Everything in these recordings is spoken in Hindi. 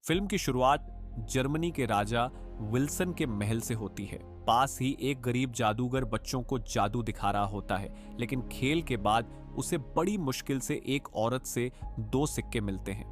फिल्म की शुरुआत जर्मनी के राजा विल्सन के महल से होती है। पास ही एक गरीब जादूगर बच्चों को जादू दिखा रहा होता है, लेकिन खेल के बाद उसे बड़ी मुश्किल से एक औरत से 2 सिक्के मिलते हैं।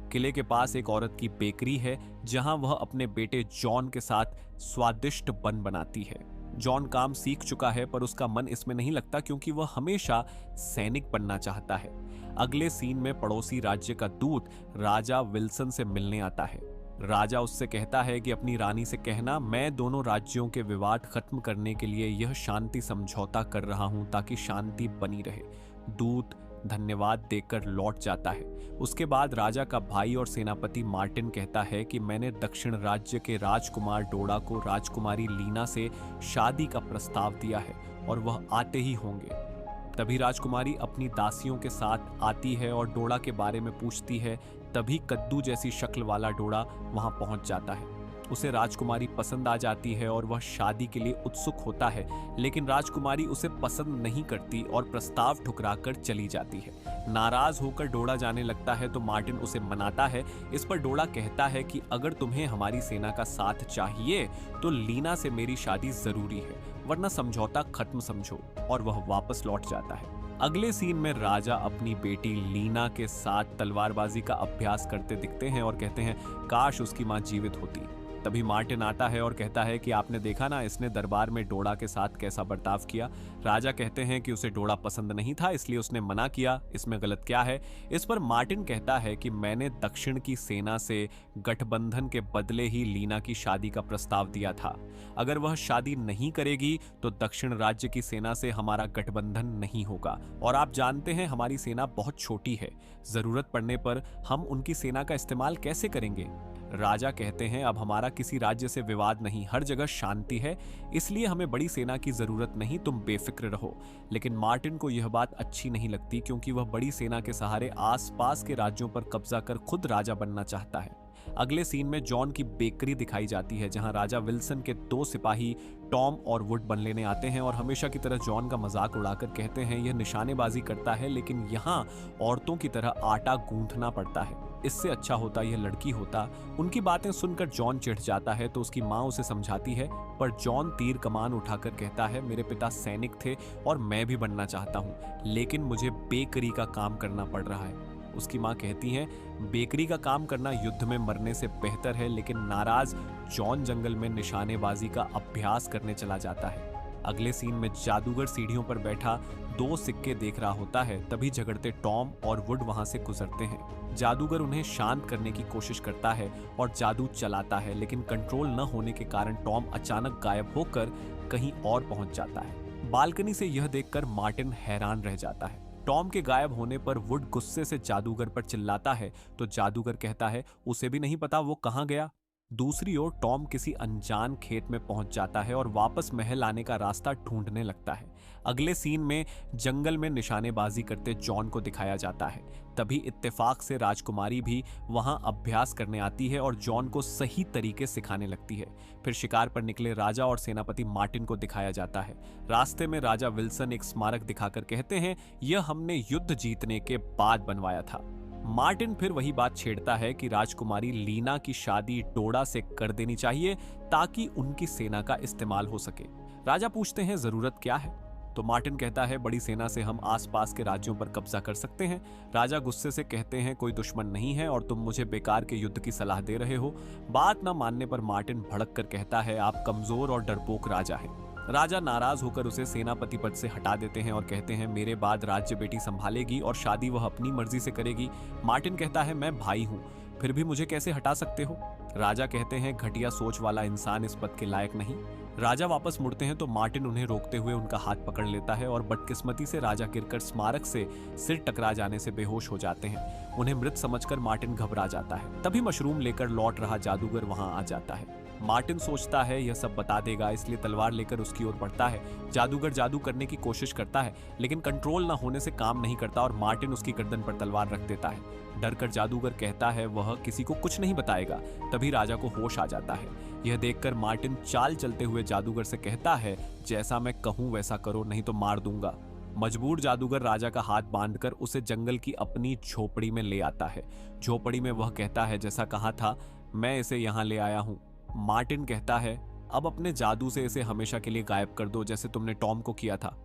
किले के पास एक औरत की बेकरी है, जहां वह अपने बेटे जॉन के साथ स्वादिष्ट बन बनाती है। जॉन काम सीख चुका है, पर उसका मन इसमें नहीं लगता क्योंकि वह हमेशा सैनिक बनना चाहता है। अगले सीन में पड़ोसी राज्य का दूत राजा विल्सन से मिलने आता है। राजा उससे कहता है कि अपनी रानी से कहना, मैं दोनों राज्यों के विवाद खत्म करने के लिए यह शांति समझौता कर रहा हूं ताकि शांति बनी रहे। दूत धन्यवाद देकर लौट जाता है। उसके बाद राजा का भाई और सेनापति मार्टिन कहता है कि मैंने दक्षिण राज्य के राजकुमार डोडा को राजकुमारी लीना से शादी का प्रस्ताव दिया है और वह आते ही होंगे। तभी राजकुमारी अपनी दासियों के साथ आती है और डोडा के बारे में पूछती है। तभी कद्दू जैसी शक्ल वाला डोडा वहां पहुंच जाता है। उसे राजकुमारी पसंद आ जाती है और वह शादी के लिए उत्सुक होता है, लेकिन राजकुमारी उसे पसंद नहीं करती और प्रस्ताव ठुकराकर चली जाती है। नाराज होकर डोडा जाने लगता है तो मार्टिन उसे मनाता है। इस पर डोडा कहता है कि अगर तुम्हें हमारी सेना का साथ चाहिए तो लीना से मेरी शादी जरूरी है, वरना समझौता खत्म समझो, और वह वापस लौट जाता है। अगले सीन में राजा अपनी बेटी लीना के साथ तलवारबाजी का अभ्यास करते दिखते हैं और कहते हैं काश उसकी मां जीवित होती। तभी मार्टिन आता है और कहता है कि आपने देखा ना, इसने दरबार में डोडा के साथ कैसा बर्ताव किया। राजा कहते हैं कि उसे डोडा पसंद नहीं था, इसलिए उसने मना किया, इसमें गलत क्या है। इस पर मार्टिन कहता है कि मैंने दक्षिण की सेना से गठबंधन के बदले ही लीना की शादी का प्रस्ताव दिया था। अगर वह शादी नहीं करेगी तो दक्षिण राज्य की सेना से हमारा गठबंधन नहीं होगा, और आप जानते हैं हमारी सेना बहुत छोटी है, जरूरत पड़ने पर हम उनकी सेना का इस्तेमाल कैसे करेंगे। राजा कहते हैं अब हमारा किसी राज्य से विवाद नहीं, हर जगह शांति है, इसलिए हमें बड़ी सेना की जरूरत नहीं, तुम बेफिक्र रहो। लेकिन मार्टिन को यह बात अच्छी नहीं लगती क्योंकि वह बड़ी सेना के सहारे आसपास के राज्यों पर कब्जा कर खुद राजा बनना चाहता है। अगले सीन में जॉन की बेकरी दिखाई जाती है, जहां राजा विल्सन के 2 सिपाही टॉम और वुड बन लेने आते हैं और हमेशा की तरह जॉन का मजाक उड़ाकर कहते हैं यह निशानेबाजी करता है, लेकिन यहाँ औरतों की तरह आटा गूंथना पड़ता है, इससे अच्छा होता यह लड़की होता। उनकी बातें सुनकर जॉन चिढ़ जाता है तो उसकी माँ उसे समझाती है, पर जॉन तीर कमान उठाकर कहता है मेरे पिता सैनिक थे और मैं भी बनना चाहता हूँ, लेकिन मुझे बेकरी का काम करना पड़ रहा है। उसकी माँ कहती हैं बेकरी का काम करना युद्ध में मरने से बेहतर है, लेकिन नाराज जॉन जंगल में निशानेबाजी का अभ्यास करने चला जाता है। अगले सीन में जादूगर सीढ़ियों पर बैठा 2 सिक्के देख रहा होता है। तभी झगड़ते टॉम और वुड वहां से गुजरते हैं। जादूगर उन्हें शांत करने की कोशिश करता है और जादू चलाता है, लेकिन कंट्रोल न होने के कारण टॉम अचानक गायब होकर कहीं और पहुंच जाता है। बालकनी से यह देखकर मार्टिन हैरान रह जाता है। टॉम के गायब होने पर वुड गुस्से से जादूगर पर चिल्लाता है तो जादूगर कहता है उसे भी नहीं पता वो कहां गया। दूसरी ओर टॉम किसी अनजान खेत में पहुंच जाता है और वापस महल आने का रास्ता ढूंढने लगता है। अगले सीन में जंगल में निशानेबाजी करते जॉन को दिखाया जाता है। तभी इत्तेफाक से राजकुमारी भी वहां अभ्यास करने आती है और जॉन को सही तरीके सिखाने लगती है। फिर शिकार पर निकले राजा और सेनापति मार्टिन को दिखाया जाता है। रास्ते में राजा विल्सन एक स्मारक दिखाकर कहते हैं यह हमने युद्ध जीतने के बाद बनवाया था। मार्टिन फिर वही बात छेड़ता है कि राजकुमारी लीना की शादी डोडा से कर देनी चाहिए ताकि उनकी सेना का इस्तेमाल हो सके। राजा पूछते हैं जरूरत क्या है, तो मार्टिन कहता है बड़ी सेना से हम आसपास के राज्यों पर कब्जा कर सकते हैं। राजा गुस्से से कहते हैं कोई दुश्मन नहीं है और तुम मुझे बेकार के युद्ध की सलाह दे रहे हो। बात न मानने पर मार्टिन भड़क कर कहता है आप कमजोर और डरपोक राजा हैं। राजा नाराज होकर उसे सेनापति पद से हटा देते हैं और कहते हैं मेरे बाद राज्य बेटी संभालेगी और शादी वह अपनी मर्जी से करेगी। मार्टिन कहता है मैं भाई हूं, फिर भी मुझे कैसे हटा सकते हो। राजा कहते हैं घटिया सोच वाला इंसान इस पद के लायक नहीं। राजा वापस मुड़ते हैं तो मार्टिन उन्हें रोकते हुए उनका हाथ पकड़ लेता है और बदकिस्मती से राजा गिरकर स्मारक से सिर टकरा जाने से बेहोश हो जाते हैं। उन्हें मृत समझकर मार्टिन घबरा जाता है। तभी मशरूम लेकर लौट रहा जादूगर वहां आ जाता है। मार्टिन सोचता है यह सब बता देगा, इसलिए तलवार लेकर उसकी ओर बढ़ता है। जादूगर जादू करने की कोशिश करता है, लेकिन कंट्रोल न होने से काम नहीं करता और मार्टिन उसकी गर्दन पर तलवार रख देता है। डरकर जादूगर कहता है वह किसी को कुछ नहीं बताएगा। तभी राजा को होश आ जाता है। यह देखकर मार्टिन चाल चलते हुए जादूगर से कहता है जैसा मैं कहूं वैसा करो, नहीं तो मार दूंगा। मजबूर जादूगर राजा का हाथ बांधकर उसे जंगल की अपनी झोपड़ी में ले आता है। झोपड़ी में वह कहता है जैसा कहा था मैं इसे यहाँ ले आया हूँ। मार्टिन कहता है, अब अपने जादू से इसे हमेशा के लिए गायब कर दो, जैसे तुमने टॉम को किया था।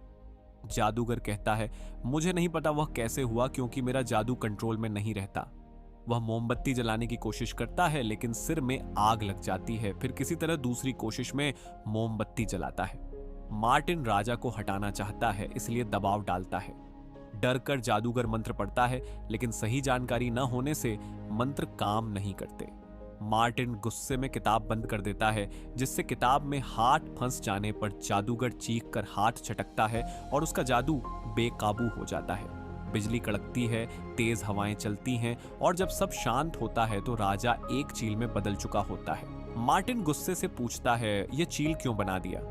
जादूगर कहता है, मुझे नहीं पता वह कैसे हुआ, क्योंकि मेरा जादू कंट्रोल में नहीं रहता। वह मोमबत्ती जलाने की कोशिश करता है, लेकिन सिर में आग लग जाती है। फिर किसी तरह दूसरी कोशिश में मोमबत्ती जलाता है। मार्टिन राजा को हटाना चाहता है, इसलिए दबाव डालता है। डर कर जादूगर मंत्र पढ़ता है, लेकिन सही जानकारी न होने से मंत्र काम नहीं करते। मार्टिन गुस्से में किताब बंद कर देता है, जिससे किताब में हाथ फंस जाने पर जादूगर चीख कर हाथ झटकता है और उसका जादू बेकाबू हो जाता है। बिजली कड़कती है, तेज हवाएं चलती हैं और जब सब शांत होता है तो राजा एक चील में बदल चुका होता है। मार्टिन गुस्से से पूछता है, यह चील क्यों बना दिया?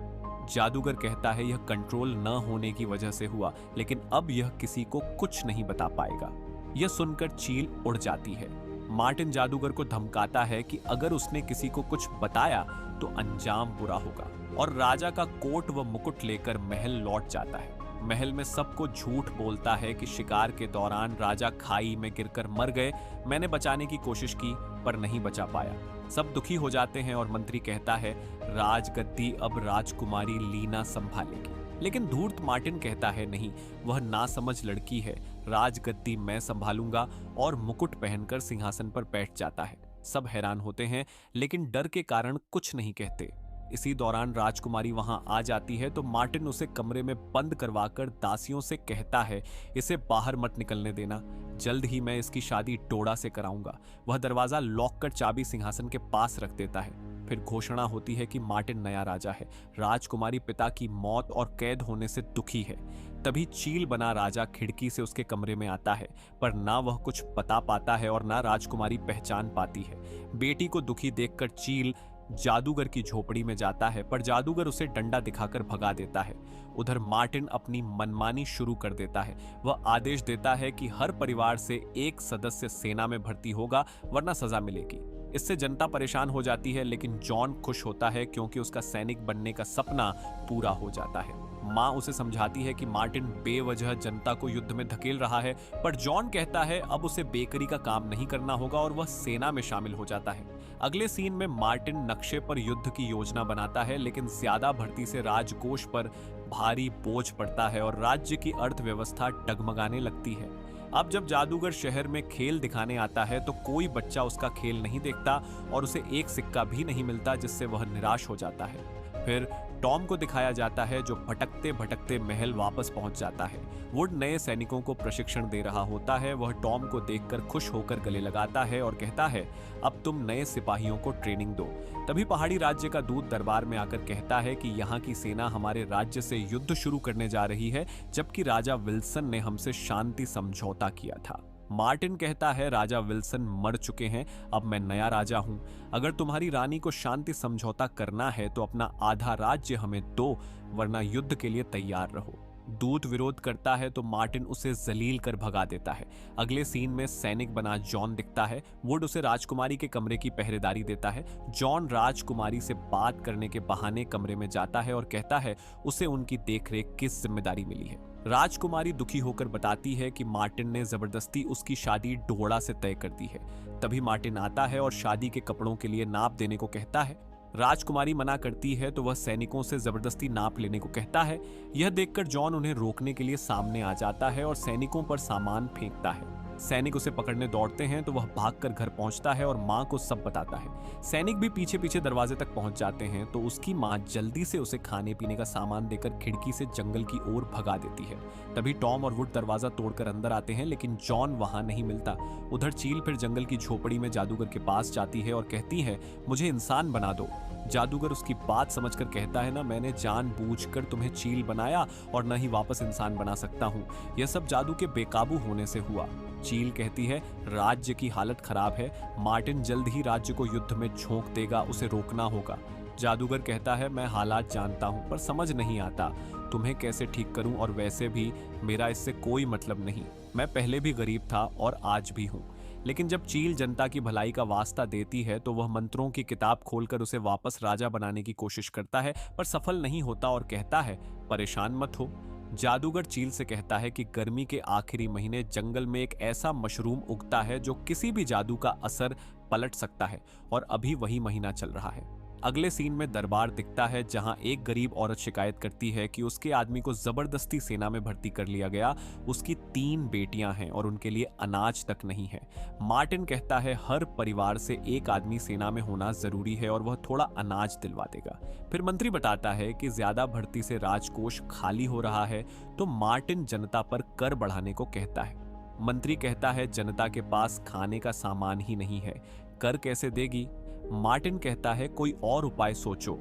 जादूगर कहता है, यह कंट्रोल न होने की वजह से हुआ, लेकिन अब यह किसी को कुछ नहीं बता पाएगा। यह सुनकर चील उड़ जाती है। मार्टिन जादूगर को धमकाता है कि अगर उसने किसी को कुछ बताया तो अंजाम बुरा होगा, और राजा का कोट व मुकुट लेकर महल लौट जाता है। महल में सबको झूठ बोलता है कि शिकार के दौरान राजा खाई में गिरकर मर गए। मैंने बचाने की कोशिश की पर नहीं बचा पाया। सब दुखी हो जाते हैं और मंत्री कहता है, राजगद्दी अब राजकुमारी लीना संभालेगी। लेकिन धूर्त मार्टिन कहता है, नहीं, वह नासमझ लड़की है, राजगद्दी मैं संभालूंगा, और मुकुट पहनकर सिंहासन पर बैठ जाता है। सब हैरान होते हैं, लेकिन डर के कारण कुछ नहीं कहते। इसी दौरान राजकुमारी वहां आ जाती है तो मार्टिन उसे कमरे में बंद करवाकर दासियों से कहता है, इसे बाहर मत निकलने देना, जल्द ही मैं इसकी शादी टोड़ा से कराऊंगा। वह दरवाजा लॉक कर चाबी सिंहासन के पास रख देता है। फिर घोषणा होती है कि मार्टिन नया राजा है। राजकुमारी पिता की मौत और कैद होने से दुखी है। तभी चील बना राजा खिड़की से उसके कमरे में आता है, पर ना वह कुछ बता पाता है और ना राजकुमारी पहचान पाती है। बेटी को दुखी देखकर चील जादूगर की झोपड़ी में जाता है, पर जादूगर उसे डंडा दिखाकर भगा देता है। उधर मार्टिन अपनी मनमानी शुरू कर देता है। वह आदेश देता है कि हर परिवार से एक सदस्य सेना में भर्ती होगा, वरना सजा मिलेगी। इससे जनता परेशान हो जाती है, लेकिन जॉन खुश होता है क्योंकि उसका सैनिक बनने का सपना पूरा हो जाता है। माँ उसे समझाती है कि मार्टिन बेवजह जनता को युद्ध में धकेल रहा है, पर जॉन कहता है अब उसे बेकरी का काम नहीं करना होगा और वह सेना में शामिल हो जाता है। अगले सीन में मार्टिन नक्शे पर युद्ध की योजना बनाता है, लेकिन ज्यादा भर्ती से राजकोष पर भारी बोझ पड़ता है और राज्य की अर्थव्यवस्था डगमगाने लगती है। अब जब जादूगर शहर में खेल दिखाने आता है तो कोई बच्चा उसका खेल नहीं देखता और उसे एक सिक्का भी नहीं मिलता, जिससे वह निराश हो जाता है। फिर टॉम को दिखाया जाता है, जो भटकते भटकते महल वापस पहुंच जाता है। वुड नए सैनिकों को प्रशिक्षण दे रहा होता है। वह टॉम को देखकर खुश होकर गले लगाता है और कहता है, अब तुम नए सिपाहियों को ट्रेनिंग दो। तभी पहाड़ी राज्य का दूत दरबार में आकर कहता है कि यहाँ की सेना हमारे राज्य से युद्ध शुरू करने जा रही है, जबकि राजा विल्सन ने हमसे शांति समझौता किया था। मार्टिन कहता है, राजा विल्सन मर चुके हैं, अब मैं नया राजा हूं। अगर तुम्हारी रानी को शांति समझौता करना है तो अपना आधा राज्य हमें दो, वरना युद्ध के लिए तैयार रहो। दूत विरोध करता है तो मार्टिन उसे जलील कर भगा देता है। अगले सीन में सैनिक बना जॉन दिखता है। वुड उसे राजकुमारी के कमरे की पहरेदारी देता है। जॉन राजकुमारी से बात करने के बहाने कमरे में जाता है और कहता है उसे उनकी देखरेख की जिम्मेदारी मिली है। राजकुमारी दुखी होकर बताती है कि मार्टिन ने जबरदस्ती उसकी शादी डोड़ा से तय कर दी है। तभी मार्टिन आता है और शादी के कपड़ों के लिए नाप देने को कहता है। राजकुमारी मना करती है तो वह सैनिकों से जबरदस्ती नाप लेने को कहता है। यह देखकर जॉन उन्हें रोकने के लिए सामने आ जाता है और सैनिकों पर सामान फेंकता है। सैनिक उसे पकड़ने दौड़ते हैं तो वह भागकर घर पहुंचता है और मां को सब बताता है। सैनिक भी पीछे पीछे दरवाजे तक पहुंच जाते हैं तो उसकी मां जल्दी से उसे खाने पीने का सामान देकर खिड़की से जंगल की ओर भगा देती है। तभी टॉम और वुड दरवाजा तोड़कर अंदर आते हैं, लेकिन जॉन वहां नहीं मिलता। उधर चील फिर जंगल की झोपड़ी में जादूगर के पास जाती है और कहती है, मुझे इंसान बना दो। जादूगर उसकी बात समझकर कहता है, ना मैंने जानबूझकर तुम्हें चील बनाया और न ही वापस इंसान बना सकता हूँ। यह सब जादू के बेकाबू होने से हुआ। चील कहती है, राज्य की हालत खराब है, मार्टिन जल्द ही राज्य को युद्ध में झोंक देगा, उसे रोकना होगा। जादूगर कहता है, मैं हालात जानता हूँ पर समझ नहीं आता तुम्हें कैसे ठीक करूं, और वैसे भी मेरा इससे कोई मतलब नहीं। मैं पहले भी गरीब था और आज भी हूँ। लेकिन जब चील जनता की भलाई का वास्ता देती है तो वह मंत्रों की किताब खोलकर उसे वापस राजा बनाने की कोशिश करता है, पर सफल नहीं होता और कहता है, परेशान मत हो। जादूगर चील से कहता है कि गर्मी के आखिरी महीने जंगल में एक ऐसा मशरूम उगता है जो किसी भी जादू का असर पलट सकता है और अभी वही महीना चल रहा है। अगले सीन में दरबार दिखता है जहां एक गरीब औरत शिकायत करती है कि उसके आदमी को जबरदस्ती सेना में भर्ती कर लिया गया, उसकी 3 बेटियां हैं और उनके लिए अनाज तक नहीं है। मार्टिन कहता है हर परिवार से एक आदमी सेना में होना जरूरी है और वह थोड़ा अनाज दिलवा देगा। फिर मंत्री बताता है कि ज्यादा भर्ती से राजकोष खाली हो रहा है, तो मार्टिन जनता पर कर बढ़ाने को कहता है। मंत्री कहता है जनता के पास खाने का सामान ही नहीं है, कर कैसे देगी। मार्टिन कहता है कोई और उपाय सोचो।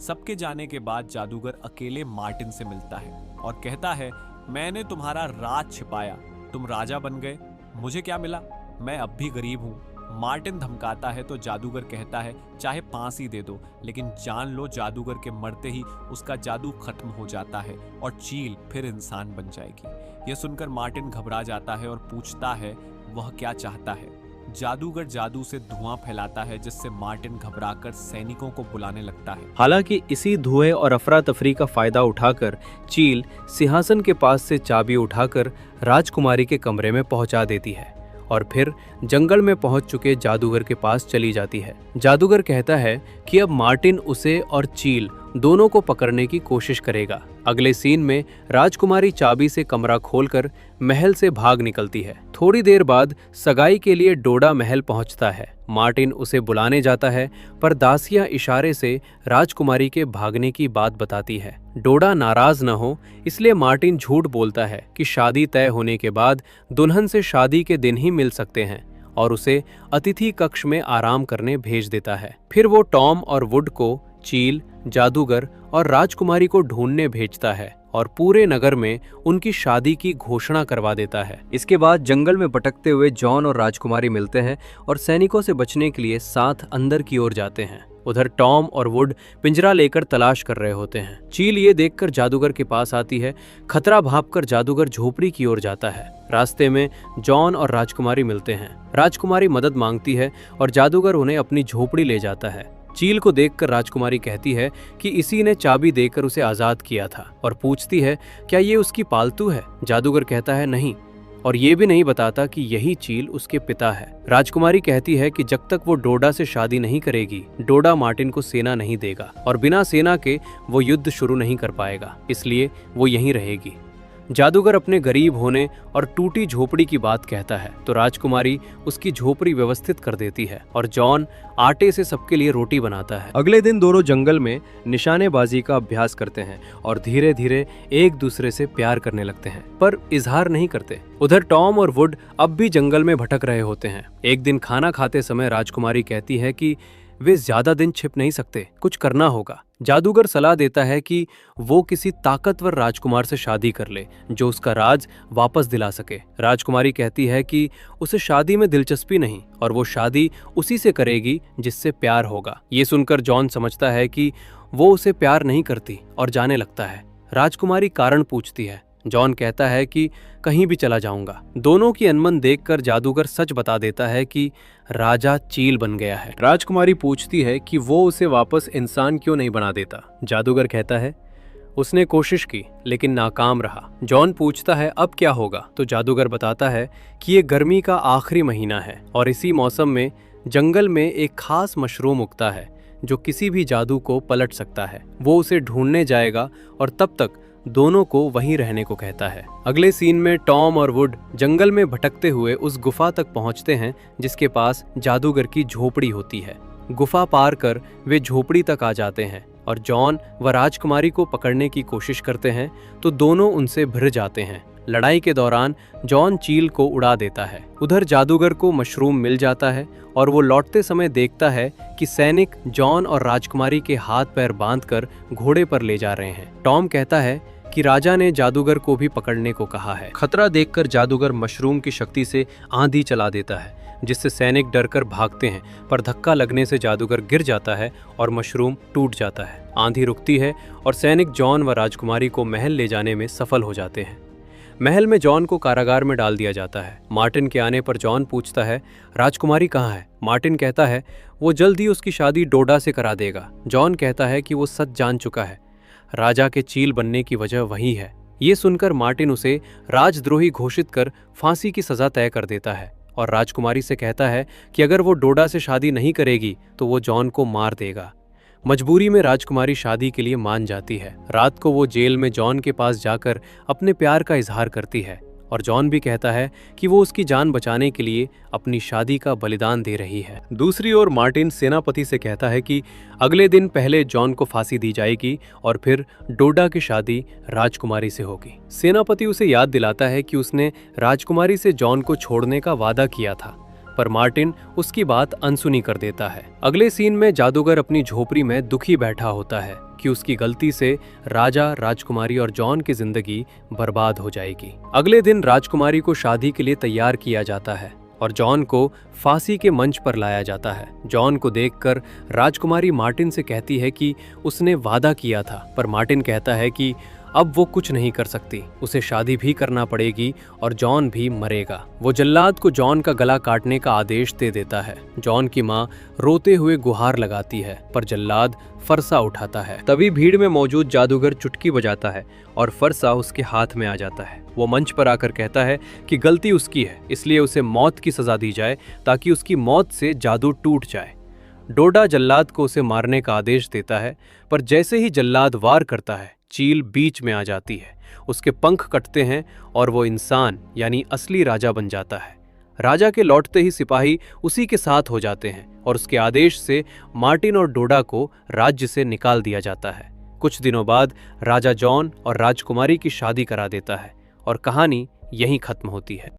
सबके जाने के बाद जादूगर अकेले मार्टिन से मिलता है और कहता है मैंने तुम्हारा राज छिपाया, तुम राजा बन गए, मुझे क्या मिला, मैं अब भी गरीब हूं। मार्टिन धमकाता है तो जादूगर कहता है चाहे फांसी दे दो, लेकिन जान लो जादूगर के मरते ही उसका जादू खत्म हो जाता है और चील फिर इंसान बन जाएगी। यह सुनकर मार्टिन घबरा जाता है और पूछता है वह क्या चाहता है। जादूगर जादू से धुआं फैलाता है जिससे मार्टिन घबराकर सैनिकों को बुलाने लगता है। हालांकि इसी धुएं और अफरा तफरी का फायदा उठाकर चील सिंहासन के पास से चाबी उठाकर राजकुमारी के कमरे में पहुंचा देती है और फिर जंगल में पहुंच चुके जादूगर के पास चली जाती है। जादूगर कहता है कि अब मार्टिन उसे और चील दोनों को पकड़ने की कोशिश करेगा। अगले सीन में राजकुमारी चाबी से कमरा खोलकर महल से भाग निकलती है। थोड़ी देर बाद सगाई के लिए डोडा महल पहुंचता है। मार्टिन उसे बुलाने जाता है पर दासियां इशारे से राजकुमारी के भागने की बात बताती है। डोडा नाराज न हो इसलिए मार्टिन झूठ बोलता है कि शादी तय होने के बाद दुल्हन से शादी के दिन ही मिल सकते हैं और उसे अतिथि कक्ष में आराम करने भेज देता है। फिर वो टॉम और वुड को, चील, जादूगर और राजकुमारी को ढूंढने भेजता है और पूरे नगर में उनकी शादी की घोषणा करवा देता है। इसके बाद जंगल में भटकते हुए जॉन और राजकुमारी मिलते हैं और सैनिकों से बचने के लिए साथ अंदर की ओर जाते हैं। उधर टॉम और वुड पिंजरा लेकर तलाश कर रहे होते हैं। चील ये देखकर जादूगर के पास आती है। खतरा भांपकर जादूगर झोपड़ी की ओर जाता है। रास्ते में जॉन और राजकुमारी मिलते हैं। राजकुमारी मदद मांगती है और जादूगर उन्हें अपनी झोपड़ी ले जाता है। चील को देखकर राजकुमारी कहती है कि इसी ने चाबी देकर उसे आजाद किया था और पूछती है क्या ये उसकी पालतू है। जादूगर कहता है नहीं और ये भी नहीं बताता कि यही चील उसके पिता है। राजकुमारी कहती है कि जब तक वो डोडा से शादी नहीं करेगी, डोडा मार्टिन को सेना नहीं देगा और बिना सेना के वो युद्ध शुरू नहीं कर पाएगा, इसलिए वो यहीं रहेगी। जादूगर अपने गरीब होने और टूटी झोपड़ी की बात कहता है तो राजकुमारी उसकी झोपड़ी व्यवस्थित कर देती है और जॉन आटे से सबके लिए रोटी बनाता है। अगले दिन दोनों जंगल में निशानेबाजी का अभ्यास करते हैं और धीरे धीरे एक दूसरे से प्यार करने लगते हैं, पर इजहार नहीं करते। उधर टॉम और वुड अब भी जंगल में भटक रहे होते हैं। एक दिन खाना खाते समय राजकुमारी कहती है कि वे ज्यादा दिन छिप नहीं सकते, कुछ करना होगा। जादूगर सलाह देता है कि वो किसी ताकतवर राजकुमार से शादी कर ले जो उसका राज वापस दिला सके। राजकुमारी कहती है कि उसे शादी में दिलचस्पी नहीं और वो शादी उसी से करेगी जिससे प्यार होगा। ये सुनकर जॉन समझता है कि वो उसे प्यार नहीं करती और जाने लगता है। राजकुमारी कारण पूछती है। जॉन कहता है कि कहीं भी चला जाऊंगा। दोनों की अनबन देखकर जादूगर सच बता देता है कि राजा चील बन गया है। राजकुमारी पूछती है कि वो उसे वापस इंसान क्यों नहीं बना देता। जादूगर कहता है उसने कोशिश की लेकिन नाकाम रहा। जॉन पूछता है अब क्या होगा, तो जादूगर बताता है कि ये गर्मी का आखिरी महीना है और इसी मौसम में जंगल में एक खास मशरूम उगता है जो किसी भी जादू को पलट सकता है। वो उसे ढूंढने जाएगा और तब तक दोनों को वहीं रहने को कहता है। अगले सीन में टॉम और वुड जंगल में भटकते हुए उस गुफा तक पहुंचते हैं जिसके पास जादूगर की झोपड़ी होती है। गुफा पार कर वे झोपड़ी तक आ जाते हैं और जॉन व राजकुमारी को पकड़ने की कोशिश करते हैं तो दोनों उनसे भिड़ जाते हैं। लड़ाई के दौरान जॉन चील को उड़ा देता है। उधर जादूगर को मशरूम मिल जाता है और वो लौटते समय देखता है कि सैनिक जॉन और राजकुमारी के हाथ पैर बांधकर घोड़े पर ले जा रहे हैं। टॉम कहता है कि राजा ने जादूगर को भी पकड़ने को कहा है। खतरा देखकर जादूगर मशरूम की शक्ति से आंधी चला देता है जिससे सैनिक डरकर भागते हैं, पर धक्का लगने से जादूगर गिर जाता है और मशरूम टूट जाता है। आंधी रुकती है और सैनिक जॉन व राजकुमारी को महल ले जाने में सफल हो जाते हैं। महल में जॉन को कारागार में डाल दिया जाता है। मार्टिन के आने पर जॉन पूछता है राजकुमारी कहाँ है। मार्टिन कहता है वो जल्द ही उसकी शादी डोडा से करा देगा। जॉन कहता है कि वो सच जान चुका है, राजा के चील बनने की वजह वही है। ये सुनकर मार्टिन उसे राजद्रोही घोषित कर फांसी की सजा तय कर देता है और राजकुमारी से कहता है कि अगर वो डोडा से शादी नहीं करेगी तो वो जॉन को मार देगा। मजबूरी में राजकुमारी शादी के लिए मान जाती है। रात को वो जेल में जॉन के पास जाकर अपने प्यार का इजहार करती है और जॉन भी कहता है कि वो उसकी जान बचाने के लिए अपनी शादी का बलिदान दे रही है। दूसरी ओर मार्टिन सेनापति से कहता है कि अगले दिन पहले जॉन को फांसी दी जाएगी और फिर डोडा की शादी राजकुमारी से होगी। सेनापति उसे याद दिलाता है कि उसने राजकुमारी से जॉन को छोड़ने का वादा किया था, पर मार्टिन उसकी बात अनसुनी कर देता है। अगले सीन में जादूगर अपनी झोपड़ी में दुखी बैठा होता है कि उसकी गलती से राजा, राजकुमारी और जॉन की जिंदगी बर्बाद हो जाएगी। अगले दिन राजकुमारी को शादी के लिए तैयार किया जाता है और जॉन को फांसी के मंच पर लाया जाता है। जॉन को देखकर राजकुमारी मार्टिन से कहती है कि उसने वादा किया था, पर मार्टिन कहता है कि अब वो कुछ नहीं कर सकती, उसे शादी भी करना पड़ेगी और जॉन भी मरेगा। वो जल्लाद को जॉन का गला काटने का आदेश दे देता है। जॉन की माँ रोते हुए गुहार लगाती है, पर जल्लाद फरसा उठाता है। तभी भीड़ में मौजूद जादूगर चुटकी बजाता है और फरसा उसके हाथ में आ जाता है। वो मंच पर आकर कहता है कि गलती उसकी है, इसलिए उसे मौत की सजा दी जाए ताकि उसकी मौत से जादू टूट जाए। डोडा जल्लाद को उसे मारने का आदेश देता है, पर जैसे ही जल्लाद वार करता है, चील बीच में आ जाती है। उसके पंख कटते हैं और वो इंसान यानी असली राजा बन जाता है। राजा के लौटते ही सिपाही उसी के साथ हो जाते हैं और उसके आदेश से मार्टिन और डोडा को राज्य से निकाल दिया जाता है। कुछ दिनों बाद राजा जॉन और राजकुमारी की शादी करा देता है और कहानी यहीं खत्म होती है।